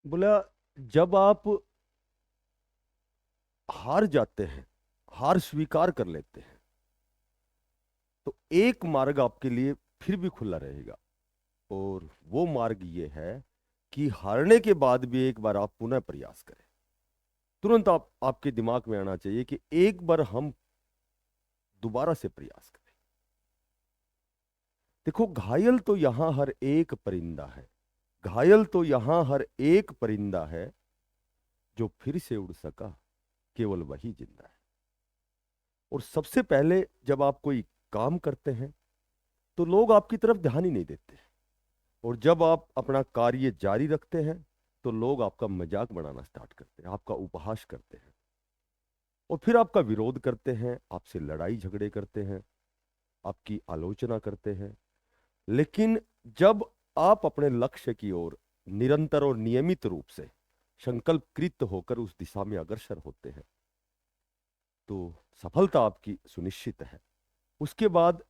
बोला, जब आप हार जाते हैं, हार स्वीकार कर लेते हैं, तो एक मार्ग आपके लिए फिर भी खुला रहेगा। और वो मार्ग ये है कि हारने के बाद भी एक बार आप पुनः प्रयास करें। तुरंत आपके दिमाग में आना चाहिए कि एक बार हम दोबारा से प्रयास करें। देखो, घायल तो यहां हर एक परिंदा है। घायल तो यहां हर एक परिंदा है, जो फिर से उड़ सका केवल वही जिंदा है। और सबसे पहले जब आप कोई काम करते हैं, तो लोग आपकी तरफ ध्यान ही नहीं देते। और जब आप अपना कार्य जारी रखते हैं, तो लोग आपका मजाक बनाना स्टार्ट करते हैं, आपका उपहास करते हैं, और फिर आपका विरोध करते हैं, आपसे लड़ाई झगड़े करते हैं, आपकी आलोचना करते हैं। लेकिन जब आप अपने लक्ष्य की ओर निरंतर और नियमित रूप से संकल्पकृत होकर उस दिशा में अग्रसर होते हैं, तो सफलता आपकी सुनिश्चित है। उसके बाद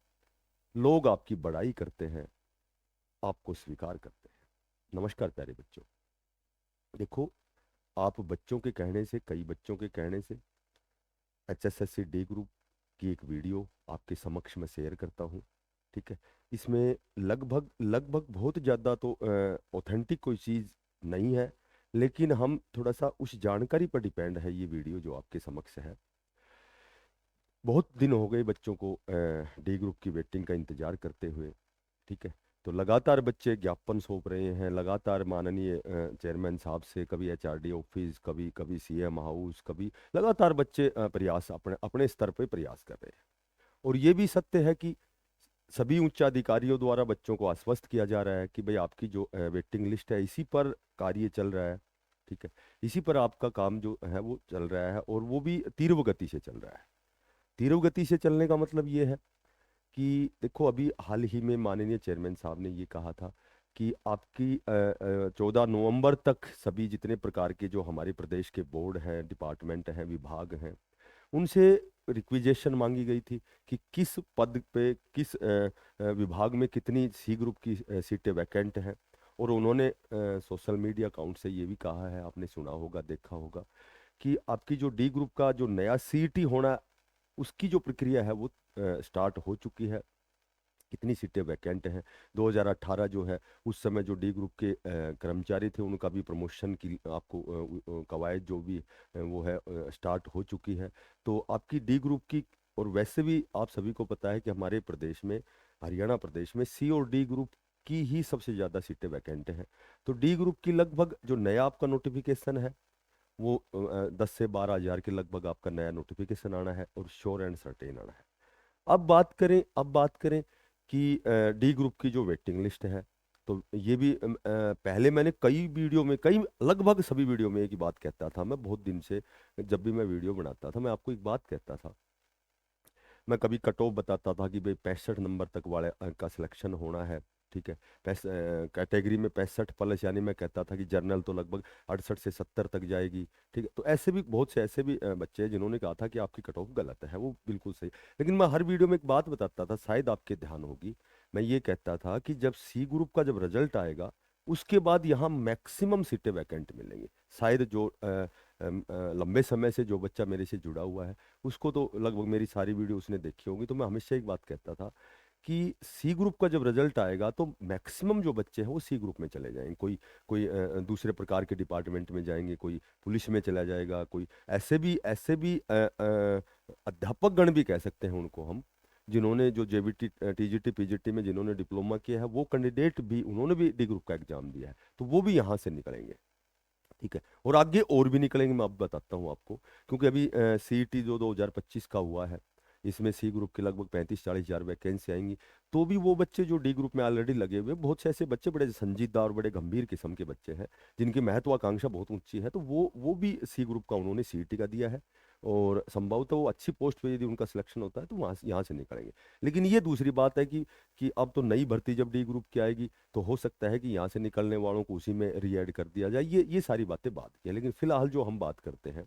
लोग आपकी बड़ाई करते हैं, आपको स्वीकार करते हैं। नमस्कार प्यारे बच्चों। देखो, आप बच्चों के कहने से, कई बच्चों के कहने से HSSC डी ग्रुप की एक वीडियो आपके समक्ष में शेयर करता हूँ। ठीक है। इसमें लगभग लगभग बहुत ज़्यादा तो ऑथेंटिक कोई चीज़ नहीं है, लेकिन हम थोड़ा सा उस जानकारी पर डिपेंड है ये वीडियो जो आपके समक्ष है। बहुत दिन हो गए बच्चों को डी ग्रुप की वेटिंग का इंतजार करते हुए। ठीक है। तो लगातार बच्चे ज्ञापन सौंप रहे हैं, लगातार माननीय चेयरमैन साहब से, कभी HRD ऑफिस, कभी कभी CM हाउस, कभी लगातार बच्चे प्रयास अपने अपने स्तर पे प्रयास कर रहे हैं। और ये भी सत्य है कि सभी उच्चाधिकारियों द्वारा बच्चों को आश्वस्त किया जा रहा है कि भाई आपकी जो वेटिंग लिस्ट है, इसी पर कार्य चल रहा है। ठीक है। इसी पर आपका काम जो है वो चल रहा है, और वो भी तीव्र गति से चल रहा है। तीव्र गति से चलने का मतलब ये है कि देखो, अभी हाल ही में माननीय चेयरमैन साहब ने ये कहा था कि आपकी 14 नवंबर तक सभी जितने प्रकार के जो हमारे प्रदेश के बोर्ड हैं, डिपार्टमेंट हैं, विभाग हैं, उनसे रिक्विजेशन मांगी गई थी कि किस पद पे, किस विभाग में कितनी C ग्रुप की सीटें वैकेंट हैं। और उन्होंने सोशल मीडिया अकाउंट से ये भी कहा है, आपने सुना होगा, देखा होगा, कि आपकी जो डी ग्रुप का जो नया CET होना, उसकी जो प्रक्रिया है वो स्टार्ट हो चुकी है। कितनी सीटें वैकेंट हैं। 2018 जो है, उस समय जो डी ग्रुप के कर्मचारी थे, उनका भी प्रमोशन की आपको कवायद जो भी वो है स्टार्ट हो चुकी है। तो आपकी डी ग्रुप की, और वैसे भी आप सभी को पता है कि हमारे प्रदेश में, हरियाणा प्रदेश में C और D ग्रुप की ही सबसे ज़्यादा सीटें वैकेंट हैं। तो डी ग्रुप की लगभग जो नया आपका नोटिफिकेशन है, वो 10 से 12 हज़ार के लगभग आपका नया नोटिफिकेशन आना है, और श्योर एंड सर्टेन आना है। अब बात करें कि डी ग्रुप की जो वेटिंग लिस्ट है, तो ये भी पहले मैंने कई वीडियो में, कई लगभग सभी वीडियो में एक ही बात कहता था। मैं बहुत दिन से जब भी मैं वीडियो बनाता था, मैं आपको एक बात कहता था। मैं कभी कट ऑफ बताता था कि भाई 65 नंबर तक वाले का सिलेक्शन होना है। ठीक है। कैटेगरी में 65 प्लस, यानी मैं कहता था कि जर्नल तो लगभग 68 से 70 तक जाएगी। ठीक है। तो ऐसे भी बहुत से ऐसे भी बच्चे हैं जिन्होंने कहा था कि आपकी कट ऑफ गलत है, वो बिल्कुल सही। लेकिन मैं हर वीडियो में एक बात बताता था, शायद आपके ध्यान होगी। मैं ये कहता था कि जब C ग्रुप का जब रिजल्ट आएगा, उसके बाद यहाँ मैक्सिमम सीटें वैकेंट मिलेंगी। शायद जो लंबे समय से जो बच्चा मेरे से जुड़ा हुआ है, उसको तो लगभग मेरी सारी वीडियो उसने देखी होगी। तो मैं हमेशा एक बात कहता था कि C ग्रुप का जब रिजल्ट आएगा, तो मैक्सिमम जो बच्चे हैं वो C ग्रुप में चले जाएंगे। कोई कोई दूसरे प्रकार के डिपार्टमेंट में जाएंगे, कोई पुलिस में चला जाएगा, कोई ऐसे भी अध्यापक गण भी कह सकते हैं उनको हम, जिन्होंने जो JBT TGT PGT में जिन्होंने डिप्लोमा किया है, वो कैंडिडेट भी, उन्होंने भी डी ग्रुप का एग्जाम दिया है, तो वो भी यहाँ से निकलेंगे। ठीक है। और आगे और भी निकलेंगे, मैं अब बताता हूँ आपको। क्योंकि अभी CET जो 2025 का हुआ है, इसमें C ग्रुप के लगभग 35-40 हज़ार वैकेंसी आएंगी। तो भी वो बच्चे जो डी ग्रुप में ऑलरेडी लगे हुए हैं, बहुत से ऐसे बच्चे बड़े संजीदा और बड़े गंभीर किस्म के बच्चे हैं, जिनकी महत्वाकांक्षा बहुत ऊंची है, तो वो भी C ग्रुप का उन्होंने CET का दिया है। और संभवतः वो अच्छी पोस्ट पे यदि उनका सिलेक्शन होता है, तो वहाँ यहाँ से निकलेंगे। लेकिन ये दूसरी बात है कि अब तो नई भर्ती जब डी ग्रुप की आएगी, तो हो सकता है कि यहाँ से निकलने वालों को उसी में रीएड कर दिया जाए। ये सारी बातें बात की है। लेकिन फिलहाल जो हम बात करते हैं,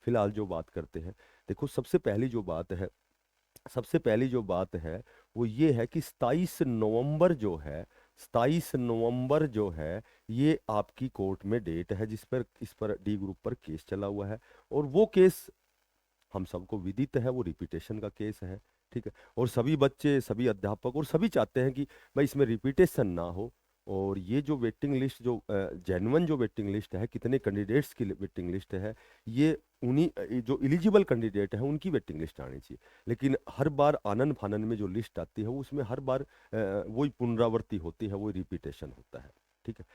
फिलहाल जो बात करते हैं, देखो, सबसे पहली जो बात है वो ये है कि 27 नवंबर जो है, 27 नवंबर जो है ये आपकी कोर्ट में डेट है इस पर डी ग्रुप पर केस चला हुआ है। और वो केस हम सबको विदित है, वो रिपीटेशन का केस है। ठीक है। और सभी बच्चे, सभी अध्यापक और सभी चाहते हैं कि भाई इसमें रिपीटेशन ना हो। और ये जो वेटिंग लिस्ट, जो जेन्युइन जो वेटिंग लिस्ट है, कितने कैंडिडेट्स की वेटिंग लिस्ट है, ये उन्हीं जो एलिजिबल कैंडिडेट है उनकी वेटिंग लिस्ट आनी चाहिए। लेकिन हर बार आनन फानन में जो लिस्ट आती है वो उसमें हर बार वही पुनरावृत्ति होती है, वही रिपीटेशन होता है। ठीक है।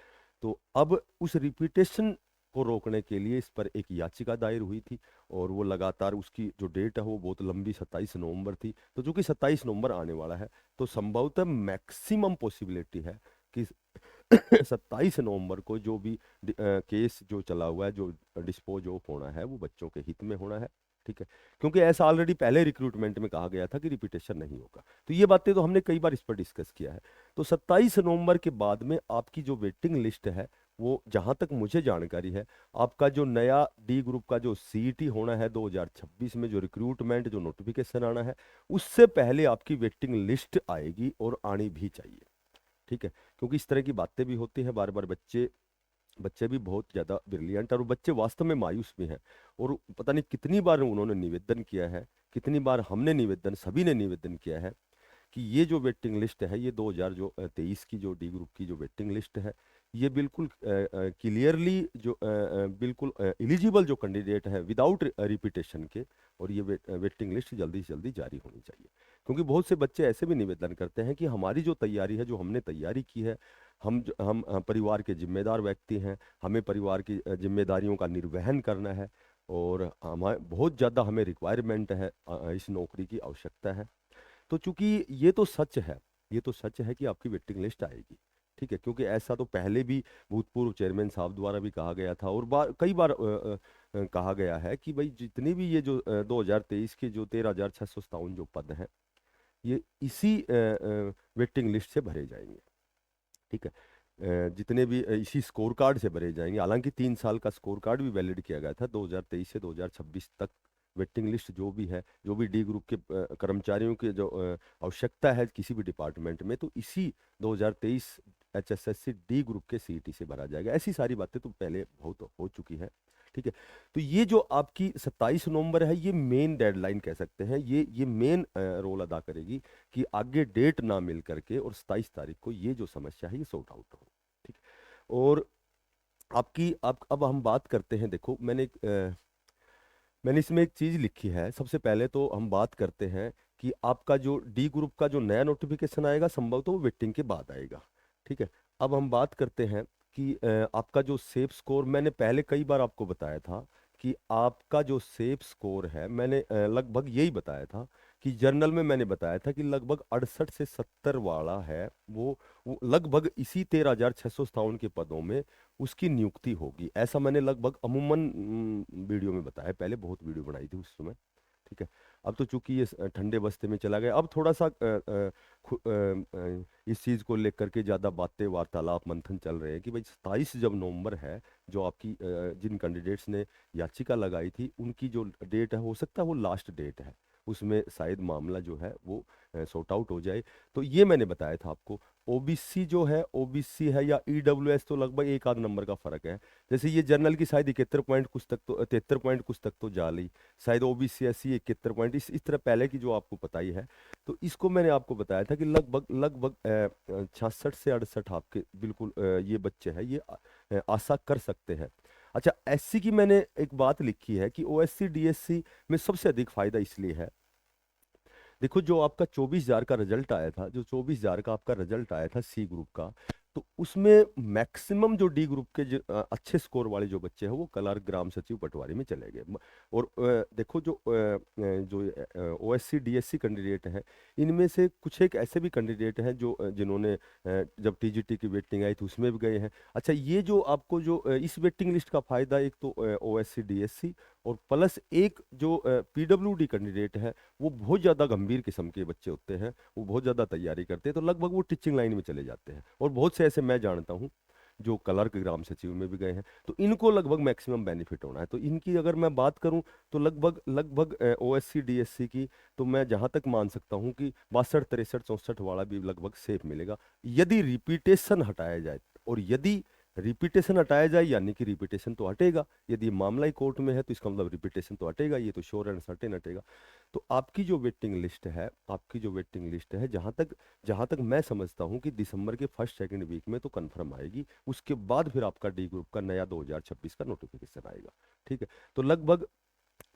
तो अब उस रिपीटेशन को रोकने के लिए इस पर एक याचिका दायर हुई थी। और वो लगातार, उसकी जो डेट है वो बहुत लंबी 27 नवंबर थी। तो चूंकि 27 नवंबर आने वाला है तो संभवतः मैक्सिमम पॉसिबिलिटी है कि 27 नवंबर को जो भी केस जो चला हुआ है, जो डिस्पोज ऑफ होना है, वो बच्चों के हित में होना है। ठीक है। क्योंकि ऐसा ऑलरेडी पहले रिक्रूटमेंट में कहा गया था कि रिपीटेशन नहीं होगा। तो ये बातें तो हमने कई बार इस पर डिस्कस किया है। तो 27 नवंबर के बाद में आपकी जो वेटिंग लिस्ट है, वो जहां तक मुझे जानकारी है, आपका जो नया डी ग्रुप का जो सीईटी होना है 2026 में, जो रिक्रूटमेंट जो नोटिफिकेशन आना है, उससे पहले आपकी वेटिंग लिस्ट आएगी और आनी भी चाहिए। ठीक है। क्योंकि इस तरह की बातें भी होती हैं बार बार। बच्चे बच्चे भी बहुत ज़्यादा ब्रिलियंट, और बच्चे वास्तव में मायूस भी हैं। और पता नहीं कितनी बार उन्होंने निवेदन किया है, कितनी बार हमने निवेदन, सभी ने निवेदन किया है कि ये जो वेटिंग लिस्ट है, ये 2023 की जो डी ग्रुप की जो वेटिंग लिस्ट है, ये बिल्कुल क्लियरली जो बिल्कुल एलिजिबल जो कैंडिडेट है विदाउट रिपीटेशन के, और ये वेटिंग लिस्ट जल्दी से जल्दी जारी होनी चाहिए। क्योंकि बहुत से बच्चे ऐसे भी निवेदन करते हैं कि हमारी जो तैयारी है, जो हमने तैयारी की है, हम परिवार के जिम्मेदार व्यक्ति हैं, हमें परिवार की जिम्मेदारियों का निर्वहन करना है, और हमारे बहुत ज़्यादा हमें रिक्वायरमेंट है, इस नौकरी की आवश्यकता है। तो चूंकि ये तो सच है, ये तो सच है कि आपकी वेटिंग लिस्ट आएगी। ठीक है। क्योंकि ऐसा तो पहले भी भूतपूर्व चेयरमैन साहब द्वारा भी कहा गया था, और कई बार कहा गया है कि भाई जितनी भी ये जो 2023 के जो 13,657 जो पद हैं, ये इसी वेटिंग लिस्ट से भरे जाएंगे। ठीक है। जितने भी इसी स्कोर कार्ड से भरे जाएंगे। हालांकि 3 साल का स्कोर कार्ड भी वैलिड किया गया था 2023 से 2026 तक। वेटिंग लिस्ट जो भी है, जो भी डी ग्रुप के कर्मचारियों की जो आवश्यकता है किसी भी डिपार्टमेंट में, तो इसी 2023 एचएसएससी डी ग्रुप के सीईटी से भरा जाएगा। ऐसी सारी बातें तो पहले बहुत हो चुकी है। ठीक है। तो ये जो आपकी 27 नवंबर है, ये मेन डेडलाइन कह सकते हैं, ये मेन रोल अदा करेगी कि आगे डेट ना मिल करके और 27 तारीख को ये जो समस्या है ये सॉर्ट आउट हो। ठीक है। और आपकी आप अब हम बात करते हैं। देखो, मैंने इसमें एक चीज लिखी है। सबसे पहले तो हम बात करते हैं कि आपका जो डी ग्रुप का जो नया नोटिफिकेशन आएगा, संभव तो वो वेटिंग के बाद आएगा। ठीक है। अब हम बात करते हैं कि आपका जो सेफ स्कोर, मैंने पहले कई बार आपको बताया था कि आपका जो सेफ स्कोर है, मैंने लगभग यही बताया था कि जर्नल में मैंने बताया था कि लगभग 68 से 70 वाला है, वो लगभग इसी 13,657 के पदों में उसकी नियुक्ति होगी। ऐसा मैंने लगभग अमूमन वीडियो में बताया, पहले बहुत वीडियो बनाई थी उस समय। ठीक है। अब तो चूंकि ये ठंडे बस्ते में चला गया, अब थोड़ा सा इस चीज को लेकर के ज्यादा बातें, वार्तालाप, मंथन चल रहे हैं कि भाई 27 नवंबर है, जो आपकी जिन कैंडिडेट्स ने याचिका लगाई थी उनकी जो डेट है, हो सकता है वो लास्ट डेट है, उसमें शायद मामला जो है वो सॉर्ट आउट हो जाए। तो ये मैंने बताया था आपको। ओबीसी जो है, ओबीसी है या ईडब्ल्यूएस, तो लगभग एक आध नंबर का फर्क है। जैसे ये जनरल की शायद 71 पॉइंट कुछ तक, तो 73 पॉइंट कुछ तक तो जा ली, शायद ओबीसी एससी 71 पॉइंट, इस तरह पहले की जो आपको पता ही है। तो इसको मैंने आपको बताया था कि लगभग लगभग 66 से 68 आपके बिल्कुल ये बच्चे हैं, ये आशा कर सकते हैं। अच्छा, एससी की मैंने एक बात लिखी है कि ओएससी डीएससी में सबसे अधिक फायदा इसलिए है। देखो, जो आपका 24,000 का रिजल्ट आया था, जो 24,000 का आपका रिजल्ट आया था सी ग्रुप का, तो उसमें मैक्सिमम जो डी ग्रुप के अच्छे स्कोर वाले जो बच्चे हैं वो क्लर्क, ग्राम सचिव, पटवारी में चले गए। और देखो, जो ओएससी डीएससी कैंडिडेट हैं, इनमें से कुछ एक ऐसे भी कैंडिडेट हैं जो जिन्होंने जब टीजीटी की वेटिंग आई थी उसमें भी गए हैं। अच्छा, ये जो आपको जो इस वेटिंग लिस्ट का फायदा, एक तो ओएससी डीएससी, और प्लस एक जो पीडब्ल्यूडी कैंडिडेट है, वो बहुत ज़्यादा गंभीर किस्म के बच्चे होते हैं, वो बहुत ज़्यादा तैयारी करते हैं, तो लगभग वो टीचिंग लाइन में चले जाते हैं। और बहुत से ऐसे मैं जानता हूँ जो कलर के ग्राम सचिव में भी गए हैं, तो इनको लगभग मैक्सिमम बेनिफिट होना है। तो इनकी अगर मैं बात करूं तो लगभग लगभग ओएससी डीएससी की तो मैं जहां तक मान सकता हूं कि 62 63 64 वाला भी लगभग सेफ मिलेगा, यदि रिपीटेशन हटाया जाए। और यदि रिपीटेशन हटाया जाए यानी कि रिपीटेशन तो हटेगा, यदि ये मामला ही कोर्ट में है तो इसका मतलब रिपीटेशन तो हटेगा, ये तो श्योर एंड सर्टेन हटेगा। तो आपकी जो वेटिंग लिस्ट है, आपकी जो वेटिंग लिस्ट है, जहां तक मैं समझता हूं कि दिसंबर के फर्स्ट सेकंड वीक में तो कंफर्म आएगी, उसके बाद फिर आपका डी ग्रुप का नया 2026 का नोटिफिकेशन आएगा। ठीक है, तो लगभग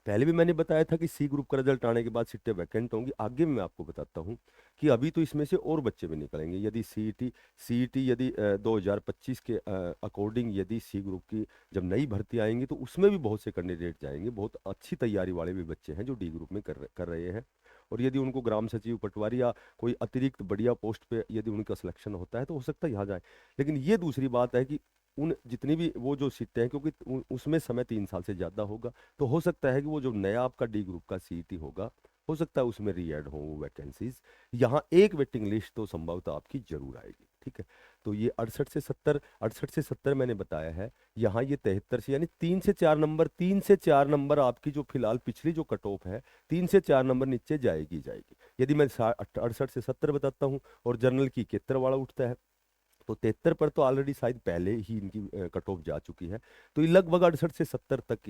पहले भी मैंने बताया था कि सी ग्रुप का रिजल्ट आने के बाद सीटें वैकेंट होंगी। आगे मैं आपको बताता हूँ कि अभी तो इसमें से और बच्चे भी निकलेंगे, यदि सीईटी यदि 2025 के अकॉर्डिंग यदि सी ग्रुप की जब नई भर्ती आएंगी तो उसमें भी बहुत से कैंडिडेट जाएंगे, बहुत अच्छी तैयारी वाले भी बच्चे हैं जो डी ग्रुप में कर रहे हैं। और यदि उनको ग्राम सचिव पटवारी या कोई अतिरिक्त बढ़िया पोस्ट पे यदि उनका सिलेक्शन होता है तो हो सकता है यहाँ जाए। लेकिन ये दूसरी बात है कि उन जितनी भी वो जो सीटें हैं, क्योंकि उसमें समय 3 साल से ज़्यादा होगा, तो हो सकता है कि वो जो नया आपका डी ग्रुप का सीईटी होगा, हो सकता है उसमें रीएड हो वो वैकेंसीज। यहाँ एक वेटिंग लिस्ट तो संभवतः आपकी जरूर आएगी। ठीक है, तो ये 68 से 70 मैंने बताया है। यहाँ ये 73 से यानी 3 से 4 नंबर आपकी जो फिलहाल पिछली जो कट ऑफ है, 3 से 4 नंबर नीचे जाएगी। यदि मैं 68 से 70 बताता हूँ और जनरल की 71 वाला उठता है, तो 73 पर तो ऑलरेडी शायद पहले ही इनकी कट ऑफ जा चुकी है। तो ये लगभग 68 से 70 तक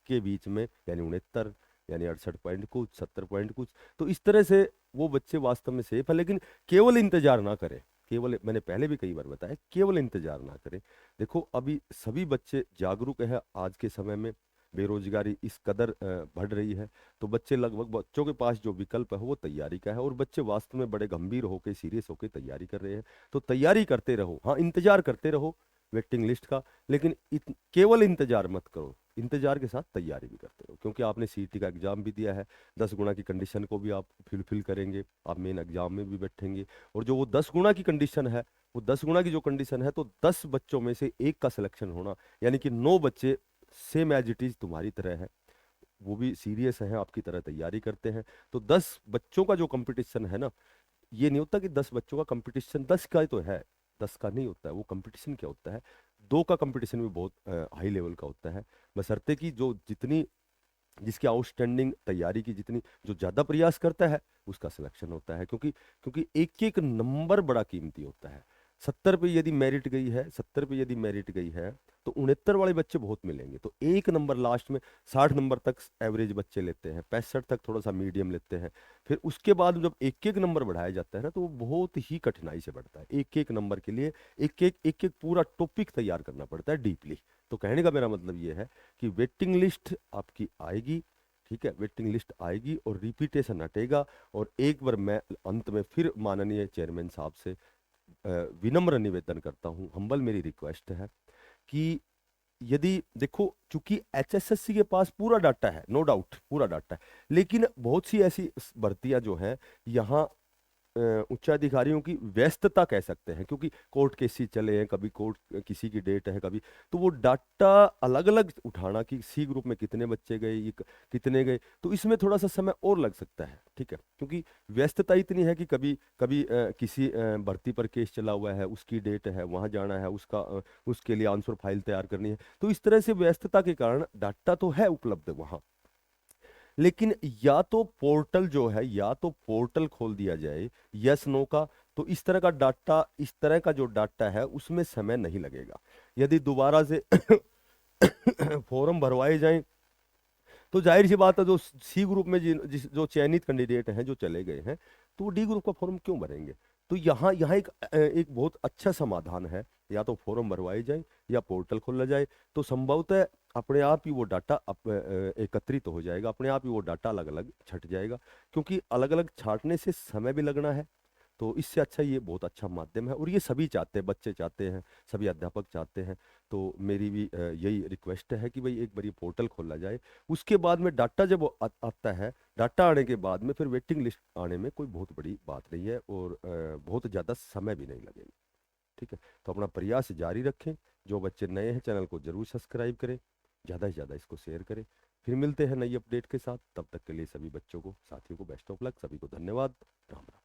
के बीच में, यानी 69, यानी 68 पॉइंट कुछ, 70 पॉइंट कुछ, तो इस तरह से वो बच्चे वास्तव में सेफ है। लेकिन केवल इंतजार ना करें, केवल मैंने पहले भी कई बार बताया, केवल इंतजार ना करें। देखो अभी सभी बच्चे जागरूक है, आज के समय में बेरोजगारी इस कदर बढ़ रही है, तो बच्चों के पास जो विकल्प है वो तैयारी का है, और बच्चे वास्तव में बड़े गंभीर होकर सीरियस होकर तैयारी कर रहे हैं। तो तैयारी करते रहो, हाँ इंतजार करते रहो वेटिंग लिस्ट का, लेकिन केवल इंतजार मत करो, इंतजार के साथ तैयारी भी करते रहो, क्योंकि आपने सीईटी का एग्जाम भी दिया है, 10 गुना की कंडीशन को भी आप फिलफिल करेंगे, आप मेन एग्जाम में भी बैठेंगे। और जो वो 10 गुना की कंडीशन है, वो 10 गुना की जो कंडीशन है, तो 10 बच्चों में से एक का सिलेक्शन होना, यानी कि 9 बच्चे सेम एज इट इज तुम्हारी तरह है, वो भी सीरियस हैं, आपकी तरह तैयारी करते हैं। तो 10 बच्चों का जो कंपटीशन है ना, ये नहीं होता कि 10 बच्चों का कंपटीशन 10 का ही तो है, 10 का नहीं होता है। वो कंपटीशन क्या होता है, 2 का कंपटीशन भी बहुत हाई लेवल का होता है, बशर्ते कि जो जितनी जिसकी आउटस्टैंडिंग तैयारी की, जितनी जो ज्यादा प्रयास करता है उसका सिलेक्शन होता है। क्योंकि एक एक नंबर बड़ा कीमती होता है। 70 पे यदि मेरिट गई है तो 69 वाले बच्चे बहुत मिलेंगे, तो एक नंबर लास्ट में 60 नंबर तक एवरेज बच्चे लेते हैं, 65 तक थोड़ा सा मीडियम लेते हैं। फिर उसके बाद जब एक एक नंबर बढ़ाया जाता है ना, तो वो बहुत ही कठिनाई से बढ़ता है। एक एक नंबर के लिए एक एक पूरा टॉपिक तैयार करना पड़ता है डीपली। तो कहने का मेरा मतलब ये है कि वेटिंग लिस्ट आपकी आएगी, ठीक है, वेटिंग लिस्ट आएगी और रिपीटेशन हटेगा। और एक बार मैं अंत में फिर माननीय चेयरमैन साहब से विनम्र निवेदन करता हूं, हम्बल मेरी रिक्वेस्ट है कि यदि देखो, चूंकि एचएसएससी के पास पूरा डाटा है, नो डाउट पूरा डाटा है, लेकिन बहुत सी ऐसी भर्तियां जो हैं यहाँ उच्चाधिकारियों की व्यस्तता कह सकते हैं, क्योंकि कोर्ट केसेस चले हैं, कभी कोर्ट किसी की डेट है, कभी तो वो डाटा अलग अलग उठाना कि सी ग्रुप में कितने बच्चे गए, कितने गए, तो इसमें थोड़ा सा समय और लग सकता है। ठीक है, क्योंकि व्यस्तता इतनी है कि कभी कभी किसी भर्ती पर केस चला हुआ है, उसकी डेट है, वहां जाना है, उसके लिए आंसर फाइल तैयार करनी है, तो इस तरह से व्यस्तता के कारण डाटा तो है उपलब्ध वहां, लेकिन या तो पोर्टल जो है, या तो पोर्टल खोल दिया जाए यस नो का, तो इस तरह का डाटा, इस तरह का जो डाटा है उसमें समय नहीं लगेगा। यदि दोबारा से फॉर्म भरवाए जाएं तो जाहिर सी बात है, जो सी ग्रुप में जो चयनित कैंडिडेट हैं जो चले गए हैं, तो वो डी ग्रुप का फॉर्म क्यों भरेंगे। तो यहाँ यहाँ एक बहुत अच्छा समाधान है, या तो फॉर्म भरवाए जाए या पोर्टल खोला जाए, तो संभवतः अपने आप ही वो डाटा एकत्रित हो जाएगा, अपने आप ही वो डाटा अलग अलग छट जाएगा, क्योंकि अलग अलग छांटने से समय भी लगना है। तो इससे अच्छा ये बहुत अच्छा माध्यम है, और ये सभी चाहते हैं, बच्चे चाहते हैं, सभी अध्यापक चाहते हैं। तो मेरी भी यही रिक्वेस्ट है कि भाई एक बार ये पोर्टल खोला जाए, उसके बाद में डाटा जब आता है, डाटा आने के बाद में फिर वेटिंग लिस्ट आने में कोई बहुत बड़ी बात नहीं है, और बहुत ज़्यादा समय भी नहीं लगेगा। ठीक है, तो अपना प्रयास जारी रखें। जो बच्चे नए हैं चैनल को जरूर सब्सक्राइब करें, ज़्यादा से ज़्यादा इसको शेयर करें। फिर मिलते हैं नई अपडेट के साथ, तब तक के लिए सभी बच्चों को, साथियों को बेस्ट ऑफ लक, सभी को धन्यवाद, राम राम।